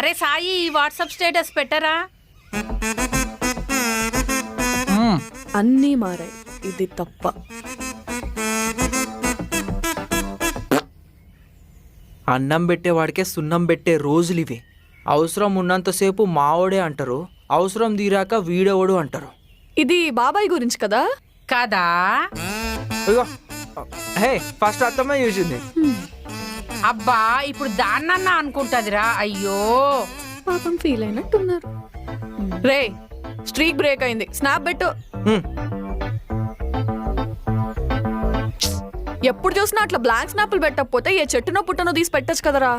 అరే సాయి ఈ WhatsApp status పెట్టరా? అన్నీ మారాయి, ఇది తప్ప. అన్నం పెట్టేవాడికే సున్నం పెట్టే రోజులు ఇవి. అవసరం ఉన్నంతసేపు మావోడే అంటారు, అవసరం తీరాక వీడోడు అంటారు. ఇది బాబాయ్ గురించి కదా? కదా. ఇగో హే ఫస్ట్ అత్తమ్మ చూసింది. అబ్బా ఇప్పుడు దాన్నన్నా అనుకుంటదిరా. అయ్యో పాపం ఫీల్ అయినట్టున్నారు. రే స్ట్రీక్ బ్రేక్ అయింది, స్నాప్ పెట్టు. ఎప్పుడు చూసినా అట్లా బ్లాంక్ స్నాప్లు పెట్టకపోతే ఏ చెట్టునో పుట్టనో తీసి పెట్టచ్చు కదరా.